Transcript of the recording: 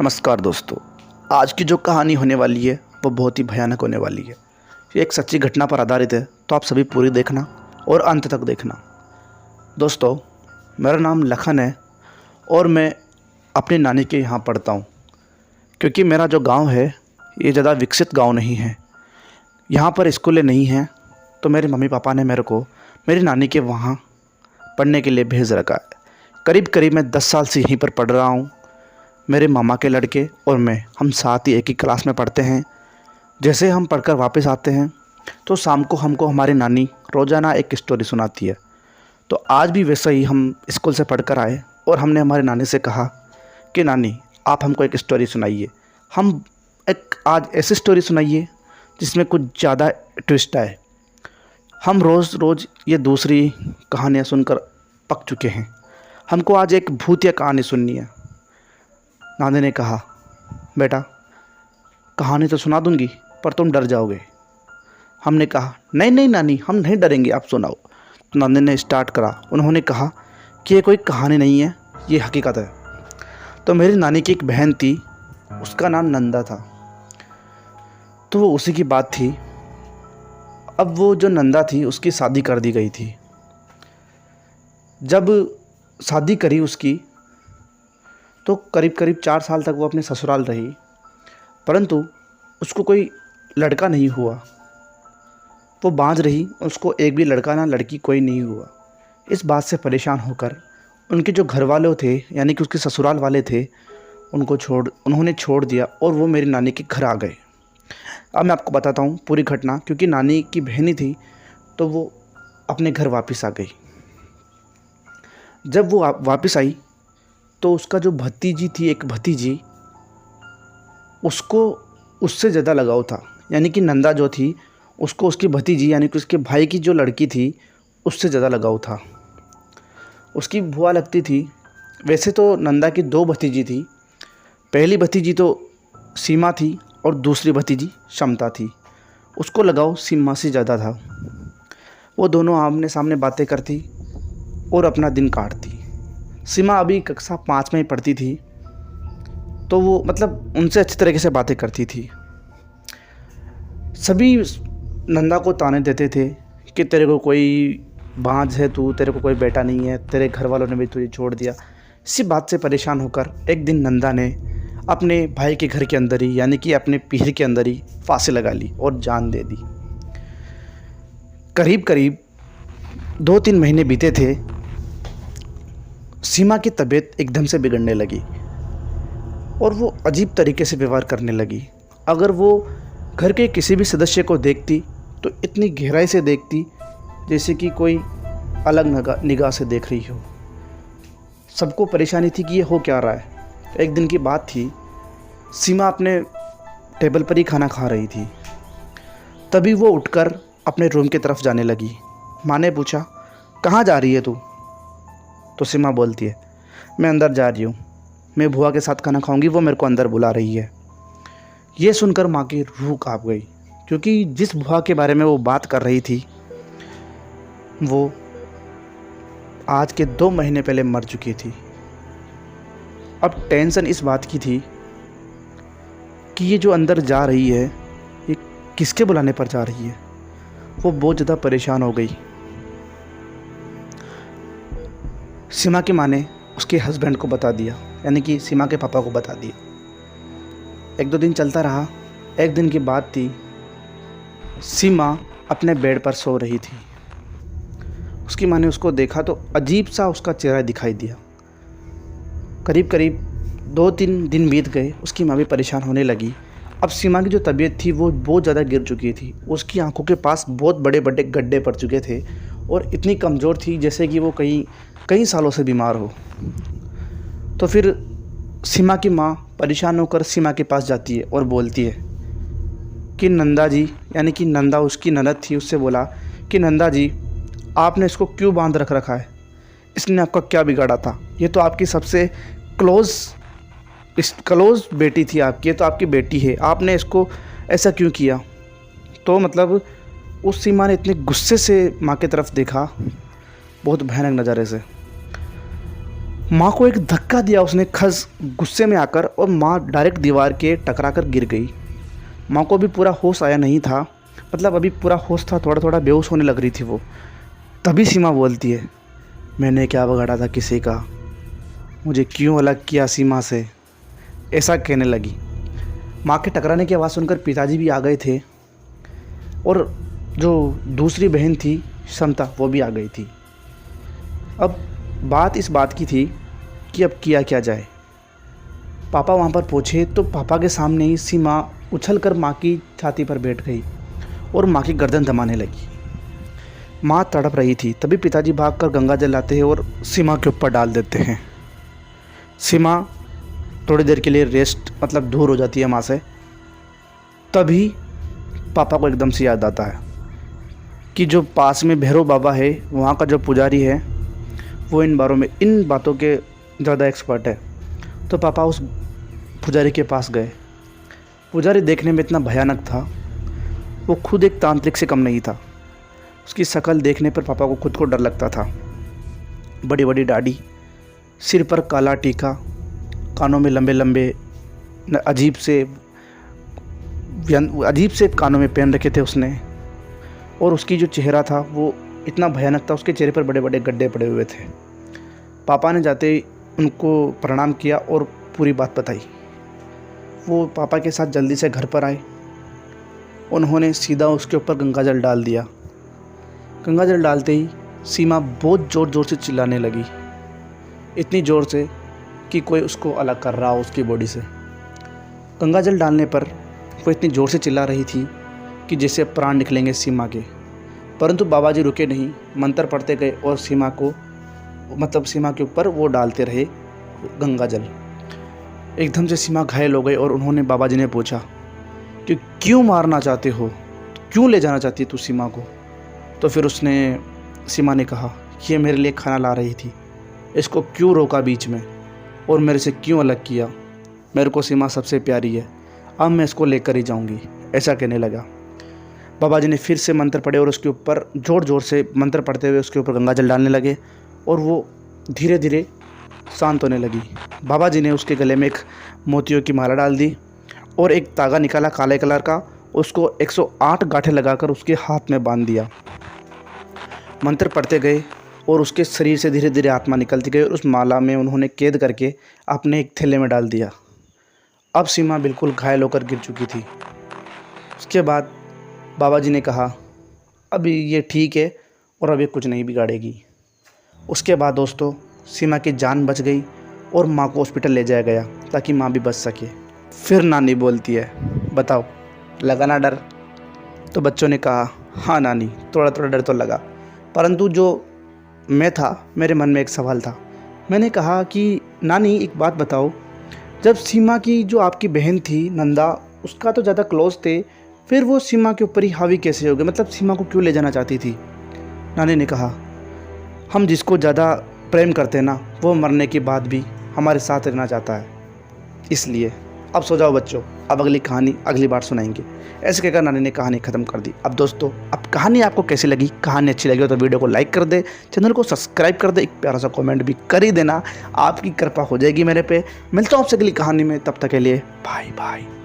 नमस्कार दोस्तों। आज की जो कहानी होने वाली है वो बहुत ही भयानक होने वाली है। ये एक सच्ची घटना पर आधारित है, तो आप सभी पूरी देखना और अंत तक देखना। दोस्तों, मेरा नाम लखन है और मैं अपनी नानी के यहाँ पढ़ता हूँ। क्योंकि मेरा जो गांव है ये ज़्यादा विकसित गांव नहीं है, यहाँ पर स्कूलें नहीं हैं, तो मेरे मम्मी पापा ने मेरे को मेरी नानी के वहाँ पढ़ने के लिए भेज रखा है। करीब करीब मैं 10 साल से यहीं पर पढ़ रहा हूँ। मेरे मामा के लड़के और मैं हम साथ ही एक ही क्लास में पढ़ते हैं। जैसे हम पढ़कर वापस आते हैं तो शाम को हमको हमारी नानी रोज़ाना एक स्टोरी सुनाती है। तो आज भी वैसा ही हम स्कूल से पढ़कर आए और हमने हमारी नानी से कहा कि नानी, आप हमको एक स्टोरी सुनाइए। हम एक आज ऐसी स्टोरी सुनाइए जिसमें कुछ ज़्यादा ट्विस्ट आए। हम रोज़ रोज़ ये दूसरी कहानियाँ सुनकर पक चुके हैं, हमको आज एक भूतिया कहानी सुननी है। नानी ने कहा, बेटा कहानी तो सुना दूंगी पर तुम डर जाओगे। हमने कहा, नहीं नहीं नानी, हम नहीं डरेंगे, आप सुनाओ। तो नानी ने स्टार्ट करा। उन्होंने कहा कि ये कोई कहानी नहीं है, ये हकीकत है। तो मेरी नानी की एक बहन थी, उसका नाम नंदा था। तो वो उसी की बात थी। अब वो जो नंदा थी उसकी शादी कर दी गई थी। जब शादी करी उसकी तो करीब करीब 4 साल तक वो अपने ससुराल रही, परंतु उसको कोई लड़का नहीं हुआ। वो बांझ रही, उसको एक भी लड़का ना लड़की कोई नहीं हुआ। इस बात से परेशान होकर उनके जो घर वाले थे, यानी कि उसके ससुराल वाले थे, उन्होंने छोड़ दिया और वो मेरी नानी के घर आ गए। अब मैं आपको बताता हूँ पूरी घटना, क्योंकि नानी की बहनी थी तो वो अपने घर वापस आ गई। जब वो वापस आई तो उसका जो भतीजी थी, एक भतीजी, उसको उससे ज़्यादा लगाव था। यानी कि नंदा जो थी उसको उसकी भतीजी यानी कि उसके भाई की जो लड़की थी उससे ज़्यादा लगाव था। उसकी बुआ लगती थी। वैसे तो नंदा की 2 भतीजी थी। पहली भतीजी तो सीमा थी और दूसरी भतीजी क्षमता थी। उसको लगाव सीमा से ज़्यादा था। वो दोनों आमने सामने बातें करती और अपना दिन काटती। सीमा अभी कक्षा 5 में ही पढ़ती थी, तो वो मतलब उनसे अच्छी तरीके से बातें करती थी। सभी नंदा को ताने देते थे कि तेरे को कोई बांझ है, तू, तेरे को कोई बेटा नहीं है, तेरे घर वालों ने भी तुझे छोड़ दिया। इसी बात से परेशान होकर एक दिन नंदा ने अपने भाई के घर के अंदर ही, यानी कि अपने पीर के अंदर ही फांसी लगा ली और जान दे दी। करीब करीब 2-3 महीने बीते थे। सीमा की तबीयत एकदम से बिगड़ने लगी और वो अजीब तरीके से व्यवहार करने लगी। अगर वो घर के किसी भी सदस्य को देखती तो इतनी गहराई से देखती जैसे कि कोई अलग निगाह से देख रही हो। सबको परेशानी थी कि ये हो क्या रहा है। एक दिन की बात थी, सीमा अपने टेबल पर ही खाना खा रही थी। तभी वो उठकर अपने रूम की तरफ जाने लगी। माँ ने पूछा, कहाँ जा रही है तू? तो सीमा बोलती है, मैं अंदर जा रही हूँ, मैं बुआ के साथ खाना खाऊंगी, वो मेरे को अंदर बुला रही है। ये सुनकर माँ की रूह कांप गई, क्योंकि जिस बुआ के बारे में वो बात कर रही थी वो आज के 2 महीने पहले मर चुकी थी। अब टेंशन इस बात की थी कि ये जो अंदर जा रही है ये किसके बुलाने पर जा रही है। वो बहुत ज़्यादा परेशान हो गई। सीमा की माँ ने उसके हस्बैंड को बता दिया, यानी कि सीमा के पापा को बता दिया। 1-2 दिन चलता रहा। एक दिन की बात थी, सीमा अपने बेड पर सो रही थी। उसकी माँ ने उसको देखा तो अजीब सा उसका चेहरा दिखाई दिया। करीब करीब 2-3 दिन बीत गए। उसकी माँ भी परेशान होने लगी। अब सीमा की जो तबीयत थी वो बहुत ज़्यादा गिर चुकी थी। उसकी आंखों के पास बहुत बड़े बड़े गड्ढे पड़ चुके थे और इतनी कमज़ोर थी जैसे कि वो कई सालों से बीमार हो। तो फिर सीमा की माँ परेशान होकर सीमा के पास जाती है और बोलती है कि नंदा जी, यानी कि नंदा उसकी ननद थी, उससे बोला कि नंदा जी, आपने इसको क्यों बांध रखा है? इसने आपका क्या बिगाड़ा था? ये तो आपकी सबसे क्लोज बेटी थी आपकी, ये तो आपकी बेटी है, आपने इसको ऐसा क्यों किया? तो मतलब उस सीमा ने इतने गुस्से से माँ की तरफ देखा, बहुत भयानक नज़ारे से। माँ को एक धक्का दिया उसने खस गुस्से में आकर, और माँ डायरेक्ट दीवार के टकरा कर गिर गई। माँ को भी पूरा होश आया नहीं था, मतलब अभी पूरा होश था, थोड़ा थोड़ा बेहोश होने लग रही थी वो। तभी सीमा बोलती है, मैंने क्या बिगाड़ा था किसी का, मुझे क्यों अलग किया सीमा से, ऐसा कहने लगी। माँ के टकराने की आवाज़ सुनकर पिताजी भी आ गए थे, और जो दूसरी बहन थी समता, वो भी आ गई थी। अब बात इस बात की थी कि अब किया क्या जाए। पापा वहाँ पर पहुँचे तो पापा के सामने ही सीमा उछलकर माँ की छाती पर बैठ गई और माँ की गर्दन दबाने लगी। माँ तड़प रही थी। तभी पिताजी भागकर गंगा जल लाते हैं और सीमा के ऊपर डाल देते हैं। सीमा थोड़ी देर के लिए रेस्ट मतलब दूर हो जाती है माँ से। तभी पापा को एकदम से याद आता है कि जो पास में भैरव बाबा है, वहाँ का जो पुजारी है, वो इन बातों के ज़्यादा एक्सपर्ट है। तो पापा उस पुजारी के पास गए। पुजारी देखने में इतना भयानक था, वो खुद एक तांत्रिक से कम नहीं था। उसकी शक्ल देखने पर पापा को खुद को डर लगता था। बड़ी बड़ी दाढ़ी, सिर पर काला टीका, कानों में लंबे लंबे अजीब से कानों में पहन रखे थे उसने। और उसकी जो चेहरा था वो इतना भयानक था, उसके चेहरे पर बड़े बड़े गड्ढे पड़े हुए थे। पापा ने जाते ही उनको प्रणाम किया और पूरी बात बताई। वो पापा के साथ जल्दी से घर पर आए। उन्होंने सीधा उसके ऊपर गंगा जल डाल दिया। गंगा जल डालते ही सीमा बहुत ज़ोर ज़ोर से चिल्लाने लगी, इतनी ज़ोर से कि कोई उसको अलग कर रहा हो उसकी बॉडी से। गंगा जल डालने पर वो इतनी ज़ोर से चिल्ला रही थी कि जैसे प्राण निकलेंगे सीमा के। परंतु बाबा जी रुके नहीं, मंत्र पढ़ते गए और सीमा के ऊपर वो डालते रहे गंगा जल। एकदम से सीमा घायल हो गई और उन्होंने बाबा जी ने पूछा कि क्यों मारना चाहते हो, क्यों ले जाना चाहती है तू सीमा को। तो फिर सीमा ने कहा कि ये मेरे लिए खाना ला रही थी, इसको क्यों रोका बीच में और मेरे से क्यों अलग किया। मेरे को सीमा सबसे प्यारी है, अब मैं इसको लेकर ही जाऊंगी, ऐसा कहने लगा। बाबा जी ने फिर से मंत्र पढ़े और उसके ऊपर ज़ोर ज़ोर से मंत्र पढ़ते हुए उसके ऊपर गंगा जल डालने लगे और वो धीरे धीरे शांत होने लगी। बाबा जी ने उसके गले में एक मोतियों की माला डाल दी और एक तागा निकाला काले कलर का, उसको 108 गांठें लगाकर उसके हाथ में बांध दिया। मंत्र पढ़ते गए और उसके शरीर से धीरे धीरे आत्मा निकलती गई और उस माला में उन्होंने कैद करके अपने एक थैले में डाल दिया। अब सीमा बिल्कुल घायल होकर गिर चुकी थी। उसके बाद बाबा जी ने कहा अभी ये ठीक है और अभी कुछ नहीं बिगाड़ेगी। उसके बाद दोस्तों सीमा की जान बच गई और माँ को हॉस्पिटल ले जाया गया ताकि माँ भी बच सके। फिर नानी बोलती है, बताओ लगा ना डर? तो बच्चों ने कहा हाँ नानी, थोड़ा थोड़ा डर तो लगा, परंतु जो मैं था, मेरे मन में एक सवाल था। मैंने कहा कि नानी एक बात बताओ, जब सीमा की जो आपकी बहन थी नंदा, उसका तो ज़्यादा क्लोज थे, फिर वो सीमा के ऊपर ही हावी कैसे हो गए, मतलब सीमा को क्यों ले जाना चाहती थी? नानी ने कहा हम जिसको ज़्यादा प्रेम करते हैं ना, वो मरने के बाद भी हमारे साथ रहना चाहता है, इसलिए। अब सो जाओ बच्चों, अब अगली कहानी अगली बार सुनाएंगे। ऐसे कहकर नानी ने कहानी ख़त्म कर दी। अब दोस्तों, अब कहानी आपको कैसी लगी? कहानी अच्छी लगी हो तो वीडियो को लाइक कर दे, चैनल को सब्सक्राइब कर दे, एक प्यारा सा कमेंट भी कर ही देना, आपकी कृपा हो जाएगी मेरे पे। मिलता हूँ आपसे अगली कहानी में, तब तक के लिए बाय बाय।